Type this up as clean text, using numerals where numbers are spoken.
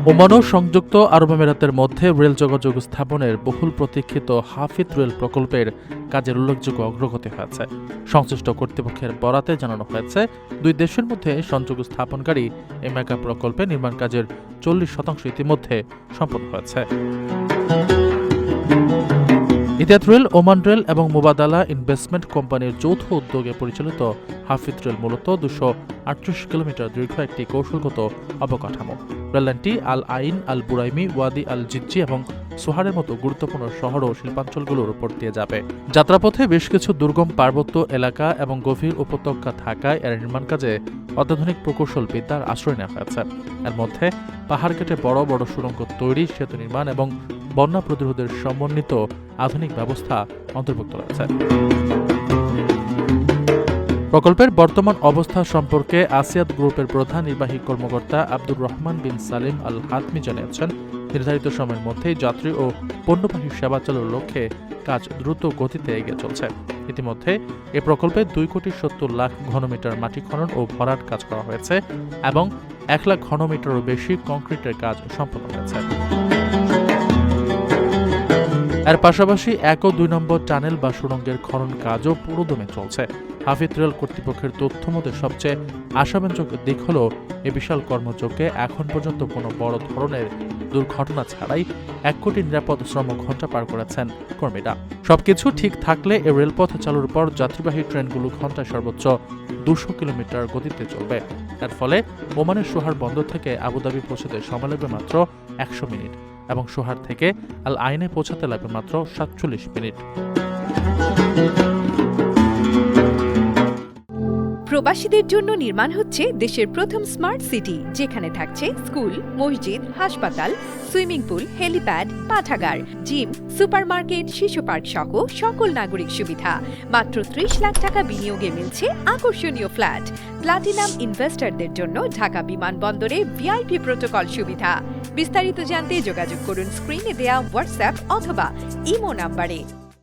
Oman ও সংযুক্ত আরব আমিরাতের মধ্যে রেল যোগাযোগ স্থাপনের বহুল প্রতীক্ষিত হাফিজ রেল প্রকল্পের কাজের উল্লেখযোগ্য অগ্রগতি হয়েছে। সংশ্লিষ্ট কর্তৃপক্ষের বরাতে জানানো হয়েছে, দুই দেশের মধ্যে সংযোগ স্থাপনকারী এই মেগা প্রকল্পে নির্মাণ কাজের 40% ইতিমধ্যে সম্পন্ন হয়েছে। ইতিহাদ রেল, ওমান রেল এবং মুবাদালা ইনভেস্টমেন্ট কোম্পানির যৌথ উদ্যোগে পরিচালিত হাফিজ রেল মূলত 238 কিলোমিটার দীর্ঘ একটি কৌশলগত অবকাঠামো। রেললাইনটি আল আইন, আল বুরাইমি, ওয়াদি আল জিজ্জি এবং সোহারের মতো গুরুত্বপূর্ণ শহর ও শিল্পাঞ্চলগুলোর উপর দিয়ে যাবে। যাত্রাপথে বেশ কিছু দুর্গম পার্বত্য এলাকা এবং গভীর উপত্যকা থাকায় এর নির্মাণ কাজে অত্যাধুনিক প্রকৌশল বিদ্যার আশ্রয় নেওয়া হয়েছে। এর মধ্যে পাহাড় কেটে বড় বড় সুড়ঙ্গ তৈরি, সেতু নির্মাণ এবং বন্যা প্রতিরোধের সমন্বিত আধুনিক ব্যবস্থা অন্তর্ভুক্ত রয়েছে। প্রকল্পের বর্তমান অবস্থা সম্পর্কে আসিয়াদ গ্রুপের প্রধান নির্বাহী কর্মকর্তা আব্দুর রহমান বিন সালিম আল হাতমি জানিয়েছেন, নির্ধারিত সময়ের মধ্যেই যাত্রী ও পণ্যবাহী সেবা চালুর লক্ষ্যে কাজ দ্রুত গতিতে এগিয়ে চলছে। ইতিমধ্যে এ প্রকল্পে 2,70,00,000 ঘনমিটার মাটি খনন ও ভরাট কাজ করা হয়েছে এবং 1,00,000 ঘনমিটারও বেশি কংক্রিটের কাজ সম্পন্ন হয়েছে। এর পাশাপাশি 1 ও 2 নম্বর টানেল বা সুড়ঙ্গের খনন কাজও পুরোদমে চলছে। হাফিজ রেল কর্তৃপক্ষের তথ্য মতে সবচেয়ে আশাব্যঞ্জক দিক হল, এ বিশাল কর্মযজ্ঞে এখন পর্যন্ত কোনো বড় ধরনের দুর্ঘটনা ছাড়াই 1 কোটি নিরাপদ শ্রম ঘণ্টা পার করেছেন কর্মীরা। সবকিছু ঠিক থাকলে এ রেলপথ চালুর পর যাত্রীবাহী ট্রেনগুলো ঘণ্টায় সর্বোচ্চ 200 কিলোমিটার গতিতে চলবে। এর ফলে ওমানের সোহার বন্দর থেকে আবুধাবি পৌঁছাতে সময় লাগবে মাত্র 100 মিনিট এবং সোহার থেকে আল আইনে পৌঁছাতে লাগবে মাত্র 47 মিনিট। প্রবাসীদের জন্য নির্মাণ হচ্ছে দেশের প্রথম স্মার্ট সিটি, যেখানে থাকছে স্কুল, মসজিদ, হাসপাতাল, সুইমিং পুল, হেলিপ্যাড, পাঠাগার, জিম, সুপারমার্কেট, শিশু পার্ক সহ সকল নাগরিক সুবিধা। মাত্র 30 লাখ টাকা বিনিয়োগে মিলছে আকর্ষণীয় ফ্ল্যাট। প্লাটিনাম ইনভেস্টরদের জন্য ঢাকা বিমানবন্দরে ভিআইপি প্রোটোকল সুবিধা। বিস্তারিত জানতে যোগাযোগ করুন স্ক্রিনে দেয়া হোয়াটসঅ্যাপ অথবা ইমো নাম্বারে।